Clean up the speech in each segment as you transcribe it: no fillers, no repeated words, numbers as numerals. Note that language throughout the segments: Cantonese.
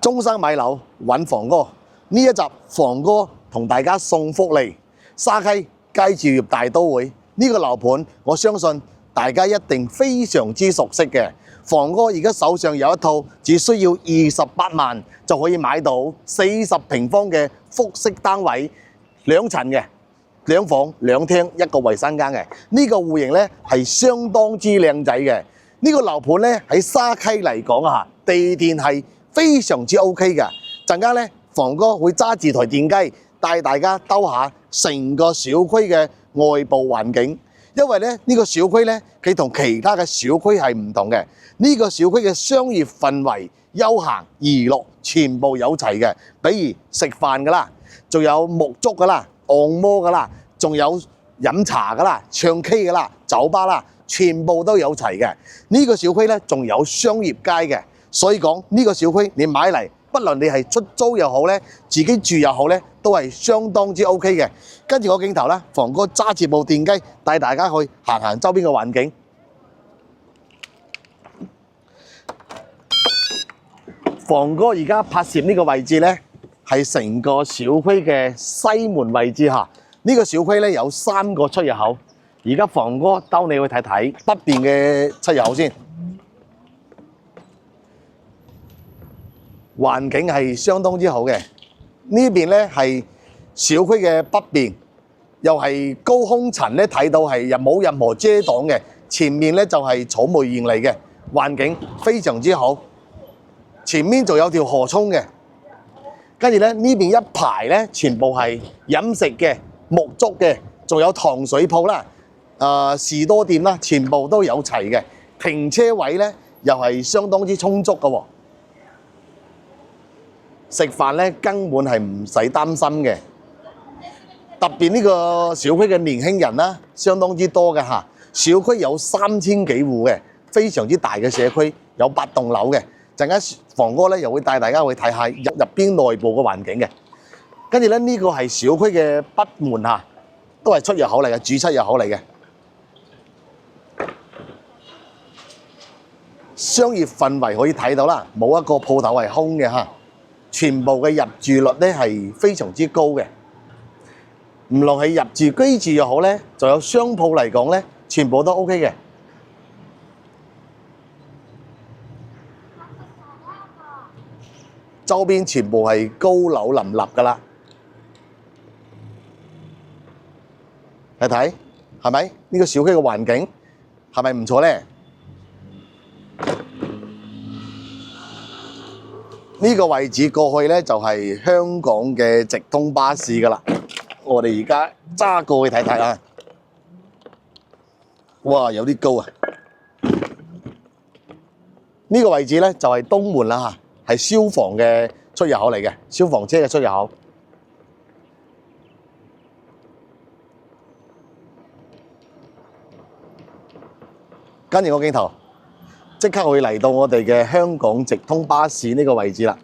中山買樓揾房哥，呢一集房哥同大家送福利。沙溪佳兆業大都會呢個樓盤，我相信大家一定非常之熟悉嘅。房哥而家手上有一套，只需要28萬就可以買到40平方嘅複式單位，2層嘅，2房2廳一個衞生間嘅。呢個戶型呢係相當之靚仔嘅。呢個樓盤呢喺沙溪嚟講啊，地電係非常之 OK 嘅。陣間呢，房哥會揸住台電機帶大家兜下成個小區嘅外部環境，因為咧呢個小區呢，佢同其他嘅小區係唔同嘅。呢個小區嘅商業氛圍、休閒娛樂全部有齊嘅，比如食飯噶啦，仲有沐足噶啦、按摩噶啦，仲有飲茶噶啦、唱 K 噶啦、酒吧啦，全部都有齊嘅。呢個小區呢，仲有商業街嘅，所以講呢個小區你買嚟，不論你係出租又好呢，自己住又好呢，都係相當之 OK 嘅。跟住個鏡頭呢，房哥揸住部電機帶大家去行行周邊嘅環境。房哥而家拍攝呢個位置呢，係成個小區嘅西門位置嚇。呢個小區呢，有3個出入口。而家房哥兜你去睇睇北邊嘅出入口先。環境係相當之好嘅。呢邊呢係小區嘅北邊，又係高空層呢，睇到係又冇任何遮擋嘅。前面呢就係草莓園嚟嘅，環境非常之好。前面仲有條河涌嘅，跟住咧呢邊一排咧全部係飲食嘅、沐足嘅，仲有糖水鋪啦、士多店啦，全部都有齊嘅。停車位咧又係相當之充足嘅喎。食飯咧根本係唔使擔心嘅，特別呢個小區嘅年輕人啦，相當之多嘅嚇。小區有3000幾戶嘅，非常之大嘅社區，有8棟樓嘅。陣間房哥咧又會帶大家去睇下入邊內部嘅環境嘅。跟住咧呢個係小區嘅北門嚇，都係出入口嚟嘅，主出入口嚟嘅。商業氛圍可以睇到啦，冇一個鋪頭係空嘅嚇，全部嘅入住率咧係非常之高嘅。唔論係入住居住又好咧，仲有商鋪嚟講咧，全部都 OK 嘅。周邊全部係高樓林立㗎啦，睇睇係咪？呢個小區嘅環境係咪唔錯呢？呢個位置過去呢，就係香港嘅直通巴士㗎啦。我哋而家揸過去睇睇啊！哇，有啲高啊！呢個位置呢，就係東門啦嚇。係消防嘅出入口嚟嘅，消防車嘅出入口。跟住個鏡頭，即刻會嚟到我哋嘅香港直通巴士呢個位置啦。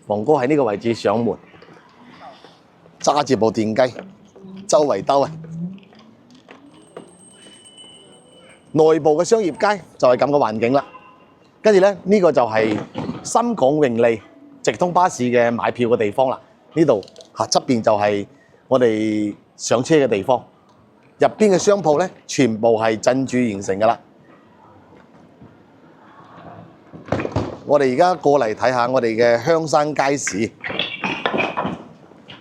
房哥喺呢個位置上門，揸住部電機，周圍兜啊。內部嘅商業街就係咁嘅環境啦。跟住咧，呢個就係深港榮利直通巴士嘅買票嘅地方啦。呢度側邊就係我哋上車嘅地方。入邊嘅商鋪咧，全部係進駐完成㗎啦。我哋而家過嚟睇下我哋嘅香山街市，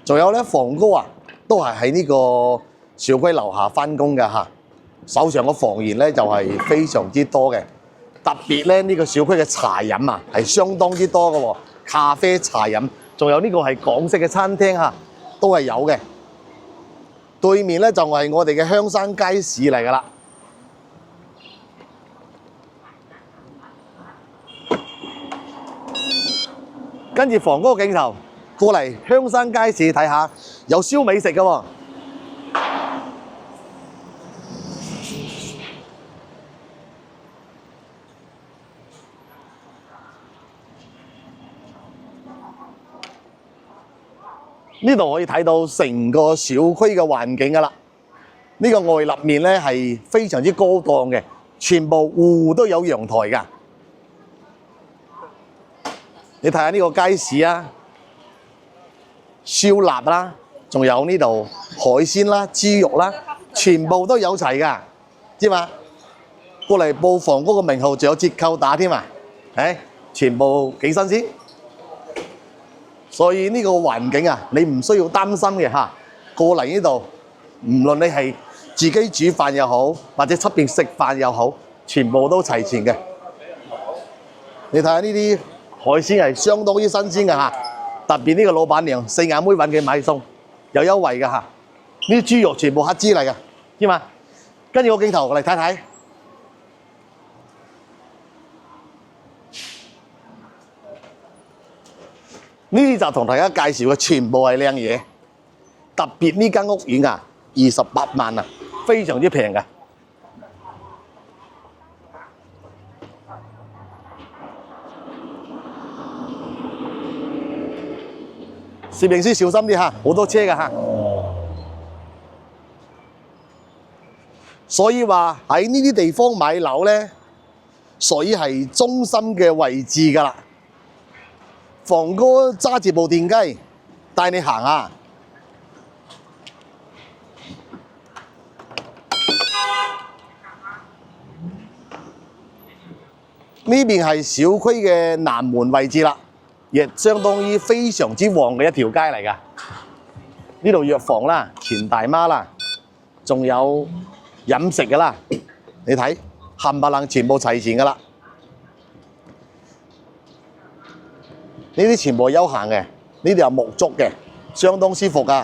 仲有咧房哥啊，都係喺呢個小區樓下返工㗎嚇。手上嘅房源咧就係非常之多嘅。特別咧，呢個小區嘅茶飲啊，係相當之多嘅喎，咖啡、茶飲，仲有呢個係港式嘅餐廳嚇，都係有嘅。對面咧就係我哋嘅香山街市嚟㗎啦。跟住房哥個鏡頭過嚟香山街市睇下，有燒味食嘅喎。呢度可以睇到成個小區嘅環境㗎啦。呢個外立面咧係非常之高檔嘅，全部戶戶都有陽台㗎。你睇下呢個街市啊，燒臘啦，仲有呢度海鮮啦、豬肉啦，全部都有齊㗎，知嘛？過嚟報房嗰個名號，仲有折扣打添啊！全部幾新鮮，所以呢個環境啊，你唔需要擔心嘅嚇。過嚟呢度，唔論你係自己煮飯又好，或者出邊食飯又好，全部都齊全嘅。你睇下呢啲海鮮係相當於新鮮嘅嚇，特別呢個老闆娘四眼妹揾佢買餸，有優惠嘅嚇。呢啲豬肉全部黑脂嚟嘅，知嘛？跟住個鏡頭嚟睇睇。呢啲就同大家介紹嘅全部係靚嘢，特別呢間屋苑啊，28萬啊，非常之平嘅。攝影師小心啲嚇，好多車㗎嚇。所以話喺呢啲地方買樓咧，屬於係中心嘅位置㗎啦。房哥揸住部電雞帶你行下，呢邊係小區嘅南門位置啦，亦相當於非常之旺嘅一條街嚟㗎。呢度藥房啦、錢大媽啦，仲有飲食㗎啦，你睇冚唪唥全部齊全㗎啦。呢啲全部係休閒嘅，呢度有木竹嘅，相當舒服㗎。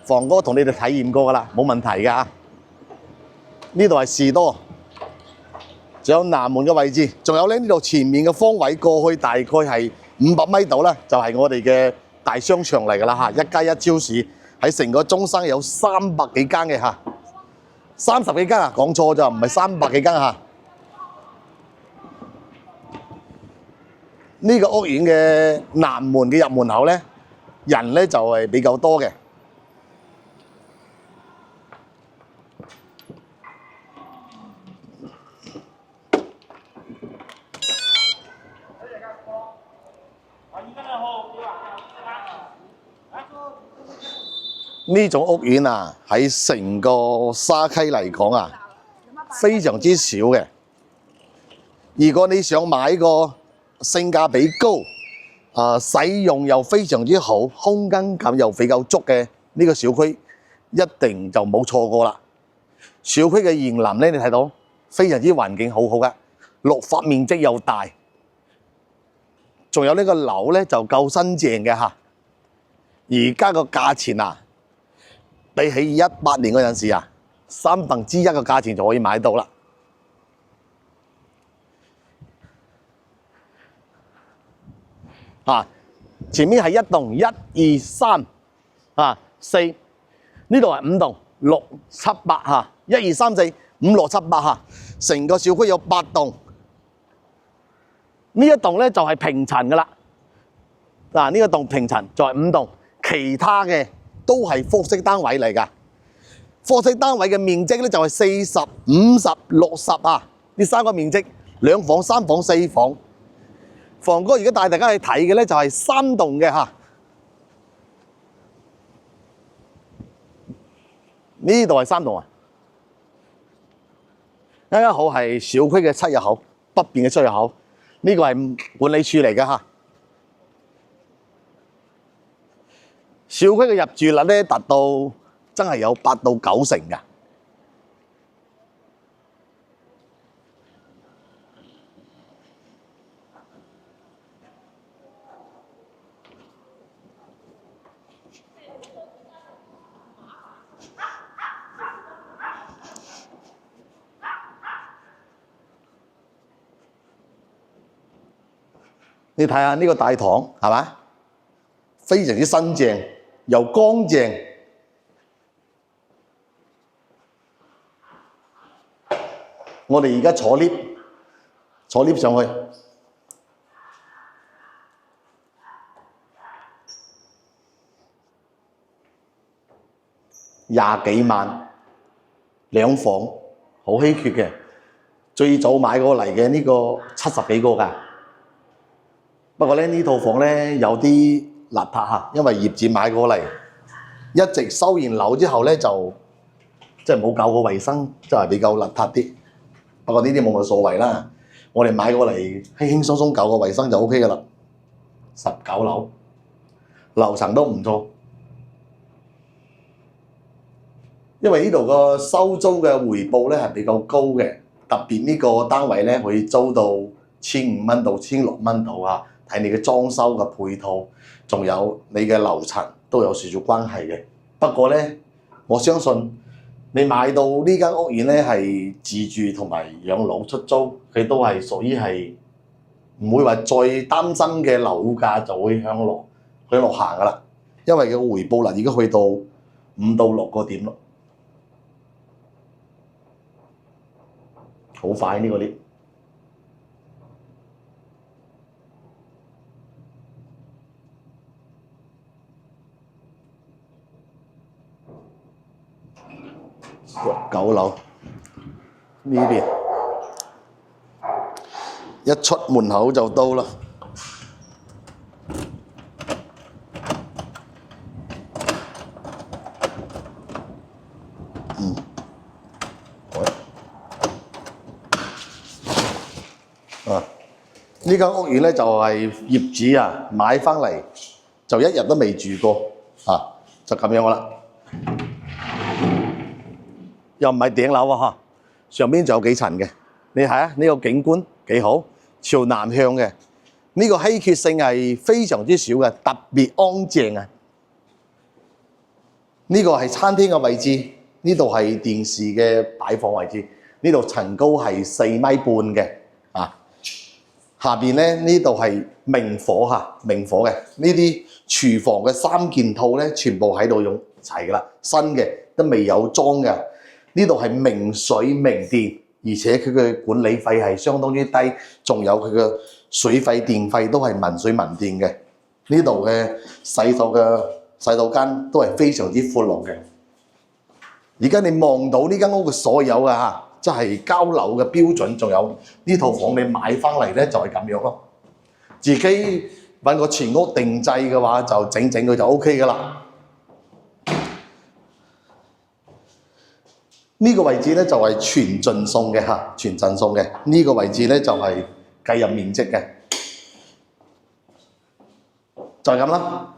房哥同你哋體驗過㗎啦，冇問題㗎。呢度係士多，仲有南門嘅位置，仲有咧呢度前面嘅方位過去大概係500米度啦，就係我哋嘅大商場嚟㗎啦嚇，一加一超市喺成個中山有300幾間嘅嚇，30幾間啊，講錯咗，唔係300幾間嚇。呢個屋苑嘅南門嘅入門口咧，人咧就係比較多嘅。呢種屋苑啊，喺成個沙溪嚟講啊，非常之少嘅。如果你想買個性價比高，使用又非常之好，空間感又比較足嘅呢個小區，一定就冇錯過啦。小區嘅園林咧，你睇到非常之環境好好嘅，綠化面積又大，仲有呢個樓咧就夠新淨嘅嚇。而家個價錢啊，比起18年嗰陣時啊，1/3嘅價錢就可以買到啦。前面係1棟，1、2、3，4，呢度係5棟，6、7、8嚇，1、2、3、4、5、6、7、8嚇，成個小區有8棟。呢一棟咧就係平層噶啦，呢個棟平層就係5棟，其他嘅都係複式單位嚟㗎。複式單位嘅面積咧就係40、50、60啊，呢3個面積，2房、3房、4房。房哥而家帶大家去睇嘅咧就係3棟嘅嚇，呢度係3棟啊，啱啱好係小區嘅出入口，北邊嘅出入口，呢個係管理處嚟㗎嚇。小區嘅入住率咧達到真係有8到9成㗎。你睇下呢個大堂係嘛？非常之新淨又乾淨。我哋而家坐 lift 上去，20幾萬2房，好稀缺嘅。最早買過嚟嘅呢個70幾個㗎。不過咧呢套房咧有啲邋遢嚇，因為業主買過嚟，一直收完樓之後咧就即係冇搞過衞生，真係比較邋遢啲。不過呢啲冇乜所謂啦，我哋買過嚟輕輕鬆鬆搞個衞生就 OK 噶啦。19樓，樓層都唔錯。因為呢度個收租嘅回報咧係比較高嘅，特別呢個單位咧可以租到1500蚊到1600蚊度啊，睇你嘅裝修嘅配套，仲有你嘅樓層都有少少關係嘅。不過咧，我相信你買到呢間屋苑咧係自住同埋養老出租，佢都係屬於係唔會話再擔心嘅樓價就會向落行噶啦，因為佢個回報率已經去到5到6個點咯。好快呢個 lift，9樓呢邊一出門口就到啦。呢間屋苑咧就係業主啊買翻嚟就一日都未住過就咁樣啦。又唔係頂樓啊上邊仲有幾層嘅。你睇下呢個景觀幾好，朝南向嘅。呢個稀缺性係非常之少嘅，特別安靜啊。呢個係餐廳嘅位置，呢度係電視嘅擺放位置。呢度層高係4.5米嘅下邊咧呢度係明火嘅。呢啲廚房嘅3件套咧，全部喺度用齊噶啦，新嘅都未有裝嘅。呢度係明水明電，而且佢嘅管理費係相當之低，仲有佢嘅水費電費都係民水民電嘅。呢度嘅洗手間都係非常之寬敞嘅。而家你望到呢間屋嘅所有嘅即係交樓嘅標準，仲有呢套房你買翻嚟咧就係咁樣咯。自己揾個全屋定製嘅話，就整佢就 OK 噶啦。呢個位置咧就係全盡送嘅全贈送嘅。呢個位置咧就係計入面積嘅，就係咁啦。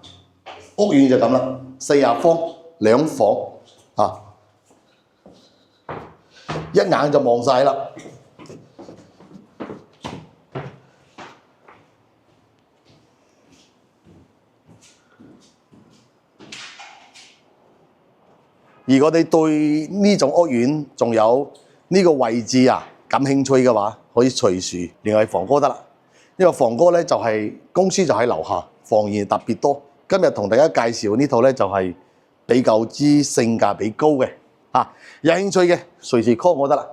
屋苑就咁啦，40方2房一眼就望晒啦。如果你對呢種屋苑仲有呢個位置感興趣嘅話，可以隨時聯繫房哥得啦。因為房哥咧就係公司就喺樓下，房源特別多。今日同大家介紹呢套咧就係比較之性價比高嘅有興趣嘅隨時 call 我得啦。